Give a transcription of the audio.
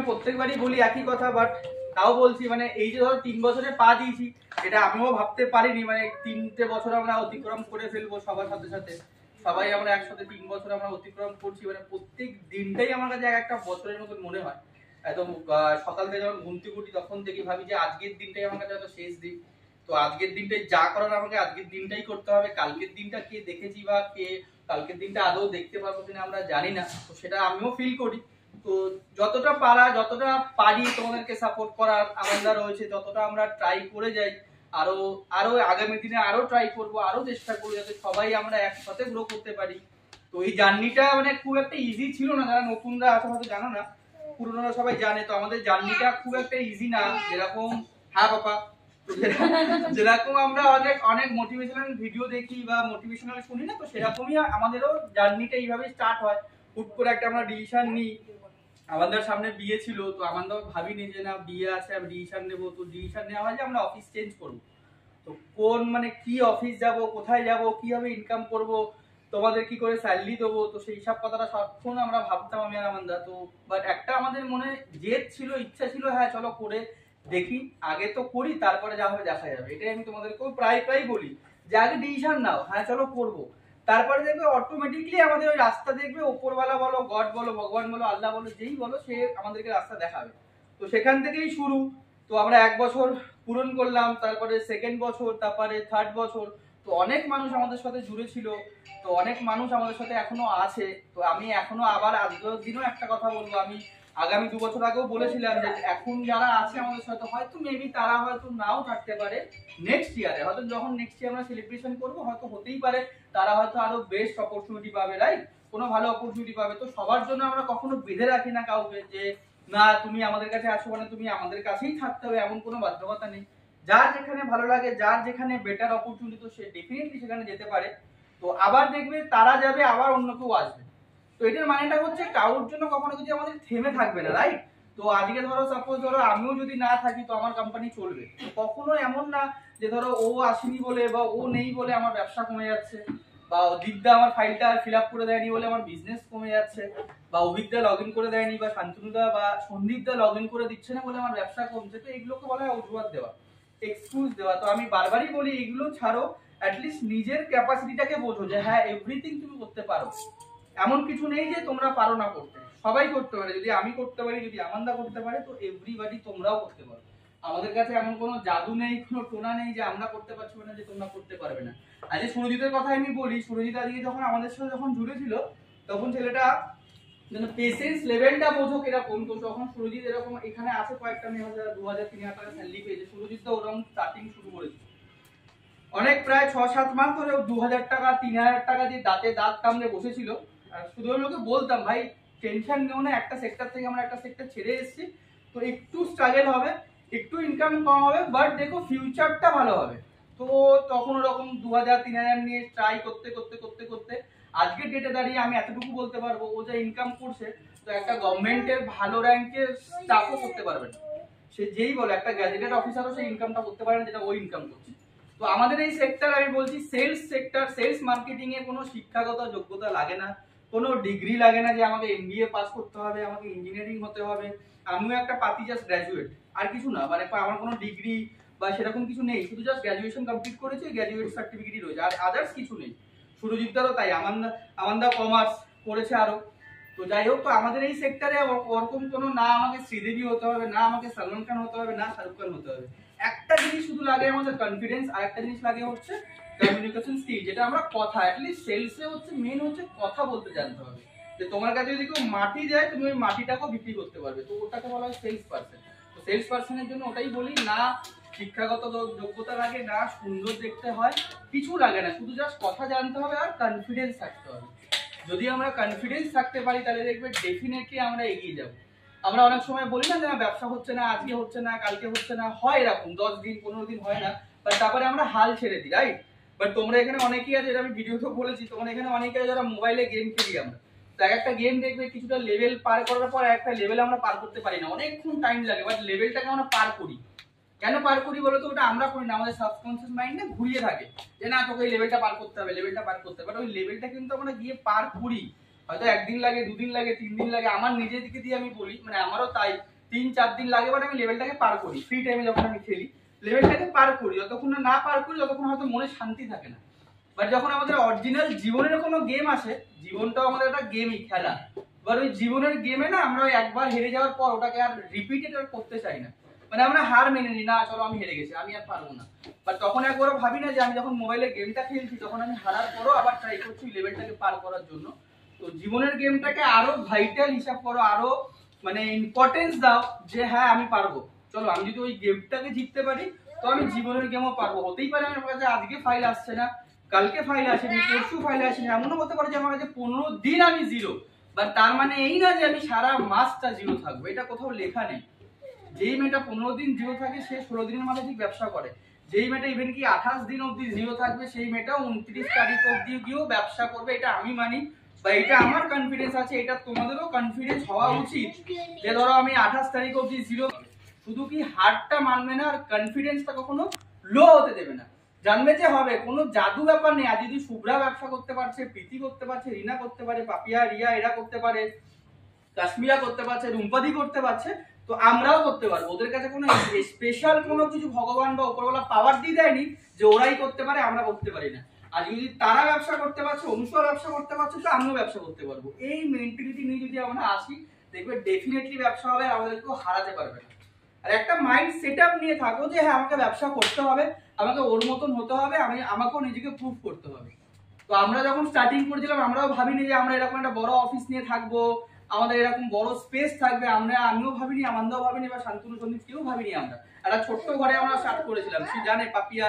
প্রত্যেকবারই বলি একই কথা, বাট তাও বলছি, মানে এই যে ধরো 3 বছরে পা দিয়েছি, এটা আমিও ভাবতে পারিনি মানে 3টে বছর আমরা অতিক্রম করে ফেলবো সবার সাথে সাথে। সবাই আমরা একসাথে 3 বছর আমরা অতিক্রম করছি, মানে প্রত্যেক দিনটাই আমার কাছে একটা বছরের মতো মনে হয়। একদম সকাল থেকে যখন ঘুম থেকে উঠি তখন থেকে ভাবি যে আজকের দিনটাই আমার কাছে হয়তো শেষ দিন। তো আজকের দিনটাই যা করার আমাকে আজকের দিনটাই করতে হবে। কালকের দিনটা কে দেখেছি বা কে কালকের দিনটা আদৌ দেখতে পারবো কিনা আমরা জানি না, তো সেটা আমিও ফিল করি। তো যতটা যতটা পারি তোমাদেরকে সাপোর্ট করার আমাদের রয়েছে, যতটা আমরা ট্রাই করে যাই। আরো আরো আগামী দিনে আরো ট্রাই করব, আরো চেষ্টা করবো যাতে সবাই আমরা একসাথে গ্রো করতে পারি। তো এই জার্নিটা মানে খুব একটা ইজি ছিল না, যারা নতুনরা আছে হয়তো জানো না, পুরনোরা সবাই জানে। তো আমাদের জার্নিটা খুব একটা ইজি না, যেরকম হ্যাঁ বাবা যেরকম আমরা অনেক অনেক মোটিভেশনাল ভিডিও দেখি বা মোটিভেশনাল শুনি না, তো সেরকমই আমাদেরও জার্নিটা এইভাবে স্টার্ট হয়। হুট করে একটা আমরা ডিসিশন নিই। আমাদের সামনে বিয়ে ছিল, তো আমরা ভাবিনি যে না বিয়ে আছে আমি ডিসিশন নেবো। তো ডিসিশন নেওয়া হয় যে আমরা অফিস চেঞ্জ করবো। তো কোন মানে কি অফিস যাব, কোথায় যাব, কিভাবে ইনকাম করব, তোমাদের কি করে স্যালারি দেবো, তো সেই সব কথাটা সারাক্ষণ আমরা ভাবতাম আমি আর আমান্দা। তো বাট একটা আমাদের মনে জেদ ছিল, ইচ্ছা ছিল, হ্যাঁ চলো করে দেখি, আগে তো করি তারপরে যা হবে দেখা যাবে। এটাই আমি তোমাদেরকেও প্রায় বলি যে আগে ডিসিশন নাও, হ্যাঁ চলো করবো, তারপরে দেখবে অটোমেটিকলি আমাদের ওই রাস্তা দেখবে, ওপরওয়ালা বলো, গড বলো, ভগবান বলো, আল্লাহ বলো, যেই বলো সে আমাদেরকে রাস্তা দেখাবে। তো সেখান থেকেই শুরু। তো আমরা 1 বছর পূরণ করলাম, তারপরে সেকেন্ড বছর, তারপরে থার্ড বছর। তো অনেক মানুষ আমাদের সাথে জুড়ে ছিল, তো অনেক মানুষ আমাদের সাথে এখনো আছে। তো আমি এখনো আবার আজকের দিনও একটা কথা বলবো, আমি আগামী 2 বছর আগেও বলেছিলাম যে এখন যারা আছে আমাদের সাথে হয়তো মেবি তারা হয়তো নাও থাকতে পারে নেক্সট ইয়ারে, হয়তো যখন নেক্সট ইয়ার আমরা সেলিব্রেশন করবো হয়তো হতেই পারে তারা হয়তো আরো বেস্ট অপরচুনিটি পাবে, রাইট, কোনো ভালো অপরচুনিটি পাবে। তো সবার জন্য আমরা কখনো বেঁধে রাখি না কাউকে যে না তুমি আমাদের কাছে আসো মানে তুমি আমাদের কাছেই থাকতে হবে, এমন কোনো বাধ্যকতা নেই। যার যেখানে ভালো লাগে, যার যেখানে বেটার অপরচুনিটি, তো সে ডেফিনেটলি সেখানে যেতে পারে। তো আবার দেখবে তারা যাবে, আবার অন্য কেউ আসবে। তো এটার মানেটা হচ্ছে কারোর জন্য কখনো কিছু আমাদের থেমে থাকবে না, রাইট। তো আজকে ধরো সাপোজ ধরো আমিও যদি না থাকি তো আমার কোম্পানি চলবে, কখনো এমন না যে ধরো ও আসেনি বলে বা ও নেই বলে আমার ব্যবসা কমে যাচ্ছে, বা দীপদা আমার ফাইলটা ফিল আপ করে দেয়নি বলে আমার বিজনেস কমে যাচ্ছে, বা অভিজ্ঞতা লগ ইন করে দেয়নি, বা শান্তনুদা বা সন্দীপদা লগ ইন করে দিচ্ছে না বলে আমার ব্যবসা কমছে। তো এগুলোকে বলা হয় অজুহাত দেওয়া, এক্সকিউজ দেওয়া। তো আমি বারবারই বলি এগুলো ছাড়ো, অ্যাটলিস্ট নিজের ক্যাপাসিটিটাকে বোঝো যে হ্যাঁ এভরিথিং তুমি করতে পারো। এমন কিছু নেই যে তোমরা পারো না করতে, সবাই করতে পারে। যদি আমি করতে পারি, যদি আমান্দা করতে পারে, তো এভরিবডি তোমরাও করতে পারো। আমাদের কাছে এমন কোনো জাদু নেই, কোনো টোনা নেই যে আমরা করতে পারছি না যে তোমরা করতে পারবে না। আজকে সুরজিতের কথা আমি বলি, সুরজিৎ আজকে যখন আমাদের সাথে যখন জুড়েছিল তখন ছেলেটা মানে পেশেন্স লেভেলটা বোঝো কিরকম। তো তখন সুরজিৎ এরকম এখানে আছে কয়েকটা মেয়ে 2000-3000 টাকা স্যালারি পেয়েছে, সুরজিৎ তো ওরকম স্টার্টিং শুরু করেছে অনেক প্রায় 6-7 মাস ধরে 2000 টাকা 3000 টাকা দিয়ে দাঁতে দাঁত কামড়ে বসেছিল। আর শুধু আমি ওকে বলতাম ভাই টেনশন নেও না, একটা সেক্টর থেকে আমরা একটা সেক্টর ছেড়ে এসেছি, তো একটু স্ট্রাগল হবে, একটু ইনকাম কম হবে, বাট দেখো ফিউচারটা ভালো হবে। তো তখন ওরকম 2000-3000 নিয়ে ট্রাই করতে করতে করতে করতে আজকের ডেটে দাঁড়িয়ে আমি এতটুকু বলতে পারবো ও যা ইনকাম করছে, তো একটা গভর্নমেন্টের ভালো র্যাঙ্কের স্টাফও করতে পারবে না। সে যেই বলে একটা গ্যাজেটেড অফিসারও সেই ইনকামটা করতে পারে না যেটা ও ইনকাম করছে। তো আমাদের এই সেক্টর আমি বলছি সেলস সেক্টর, সেলস মার্কেটিং এ কোনো শিক্ষাগত যোগ্যতা লাগে না, কোনো ডিগ্রি লাগে না যে আমাকে এমবিএ পাস করতে হবে, আমাকে ইঞ্জিনিয়ারিং হতে হবে। আমিও একটা পাতি জাস্ট গ্র্যাজুয়েট, আর কিছু না, মানে আমার কোনো ডিগ্রি বা সেরকম কিছু নেই, শুধু জাস্ট গ্র্যাজুয়েশন কমপ্লিট করেছি, গ্র্যাজুয়েট সার্টিফিকেটই রয়েছে, আর আদার্স কিছু নেই। সুরজিৎদারও তাই, আমান্দা কমার্স করেছে আরো। তো যাই হোক, তো আমাদের এই সেক্টরে ওরকম কোনো না আমাকে শ্রীদেবী হতে হবে, না আমাকে সলমান খান হতে হবে, না শাহরুখ খান হতে হবে। একটা জিনিস শুধু লাগে আমাদের কনফিডেন্স, আর একটা জিনিস লাগে হচ্ছে কমিউনিকেশন স্কিল, যেটা আমরা কথা অ্যাটলিস্ট সেলসে হচ্ছে মেন হচ্ছে কথা বলতে জানতে হবে। যে তোমার কাছে যদি কেউ মাটি যায় তুমি ওই মাটিটাকেও বিক্রি করতে পারবে, তো ওটাকে বলা হয় সেলস পার্সন। তো সেলস পার্সনের জন্য ওটাই বলি, না শিক্ষাগত যোগ্যতা লাগে, না সুন্দর দেখতে হয়, কিছু লাগে না, শুধু জাস্ট কথা জানতে হবে আর কনফিডেন্স থাকতে হবে। যদি আমরা কনফিডেন্স থাকতে পারি তাহলে দেখবে ডেফিনেটলি আমরা এগিয়ে যাব। আমরা অনেক সময় বলি না যে ব্যবসা হচ্ছে না, আজকে হচ্ছে না, কালকে হচ্ছে না, হয় এরকম 10 দিন 15 দিন হয় না, বাট তারপরে আমরা হাল ছেড়ে দিই, রাইট। বাট তোমরা এখানে অনেকেই আছে, আমি ভিডিওতেও বলেছি, তোমরা এখানে অনেকে আছে যারা মোবাইলে গেম খেলি আমরা, তো একটা গেম দেখবে কিছুটা লেভেল পার করার পর একটা লেভেল আমরা পার করতে পারি না, অনেকক্ষণ টাইম লাগে, বাট লেভেলটাকে আমরা পার করি। কেন পার করি বলো তো? ওটা আমরা করি না, আমাদের সাবকনসিয়াস মাইন্ডে ঘুরিয়ে থাকে যে না তোকে এই লেভেলটা পার করতে হবে, লেভেলটা পার করতে হবে, বাট ওই লেভেলটা কিন্তু আমরা গিয়ে পার করি, হয়তো 1 দিন লাগে, 2 দিন লাগে, 3 দিন লাগে। আমার নিজের দিকে দিয়ে আমি বলি, মানে আমারও তাই, 3-4 দিন লাগে, বাট আমি লেভেলটাকে পার করি। ফ্রি টাইমে যখন আমি খেলি লেভেলটাকে পার করি, যতক্ষণ না পার করি ততক্ষণ হয়তো মনে শান্তি থাকে না। বাট যখন আমাদের অরিজিনাল জীবনের কোনো গেম আসে, জীবনটাও আমাদের একটা গেমই, খেলা, এবার ওই জীবনের গেমে না আমরা একবার হেরে যাওয়ার পর ওটাকে আর রিপিটেড করতে চাই না, মানে আমরা হার মেনে নিই, না চলো আমি হেরে গেছি, আমি আর পারবো না। বাট তখন একবারও ভাবি না যে আমি যখন মোবাইলে গেমটা খেলছি তখন আমি হারার পরও আবার ট্রাই করছি লেভেলটাকে পার করার জন্য। তো জীবনের গেমটাকে আরো ভাইটাল হিসাব করো, আরো মানে ইম্পর্টেন্স দাও যে হ্যাঁ আমি পারবো, চলো আমি যদি ওই গেমটাকে জিততে পারি তো আমি জীবনের গেমও পারবো। হতেই পারে আমার কাছে আজকে ফাইল আসছে না, কালকে ফাইল আসেনি, পরশু ফাইল আসেনি, এমনও হতে পারে যে আমার কাছে 15 দিন আমি জিরো, বাট তার মানে এই না যে আমি সারা মাসটা জিরো থাকবো, এটা কোথাও লেখা নেই। যেই মেয়েটা 15 দিন জিরো থাকে সে 16 দিনের মাথায় ঠিক ব্যবসা করে, যেই মেয়েটা ইভেন কি 28 দিন অবধি জিরো থাকবে সেই মেয়েটা 29 তারিখ অবধি গিয়েও ব্যবসা করবে, এটা আমি মানি, বা এটা আমার কনফিডেন্স আছে, এটা তোমাদেরও কনফিডেন্স হওয়া উচিত যে ধরো আমি 28 তারিখ অবধি জিরো। শুধু কি হারটা মানবে না আর কনফিডেন্সটা কখনো লো হতে দেবে না, জানবে যে হবে, কোনো জাদু ব্যাপার নেই। আজ যদি শুভ্রা ব্যবসা করতে পারছে, প্রীতি করতে পারছে, রিনা করতে পারে, পাপিয়া, রিয়া এরা করতে পারে, কাশ্মীরা করতে পারছে, রুম্পাদি করতে পারছে, তো আমরাও করতে পারবো। ওদের কাছে কোনো স্পেশাল কোনো কিছু ভগবান বা উপরওয়ালা পাওয়ার দিয়ে দেয়নি যে ওরাই করতে পারে আমরা করতে পারি না। আর যদি তারা ব্যবসা করতে পারছে, অনুষ্কা ব্যবসা করতে পারছে, তো আমিও ব্যবসা করতে পারবো। এই মেন্টালিটি নিয়ে যদি আমরা আসি দেখবে ডেফিনেটলি ব্যবসা হবে আর আমাদের কেউ হারাতে পারবে না। আর একটা মাইন্ড সেট আপ নিয়ে থাকো যে হ্যাঁ আমাকে ব্যবসা করতে হবে, আমাকে ওর মতন হতে হবে, আমাকেও নিজেকে প্রুভ করতে হবে। তো আমরা যখন স্টার্টিং করেছিলাম আমরাও ভাবিনি যে আমরা এরকম একটা বড় অফিস নিয়ে থাকবো, আমাদের এরকম বড় স্পেস থাকবে, আমিও ভাবিনি, আমান্দাও ভাবিনি, বা শান্তনু সন্দীপ কেউ ভাবিনি। আমরা একটা ছোট্ট ঘরে আমরা স্টার্ট করেছিলাম, সে জানে পাপিয়া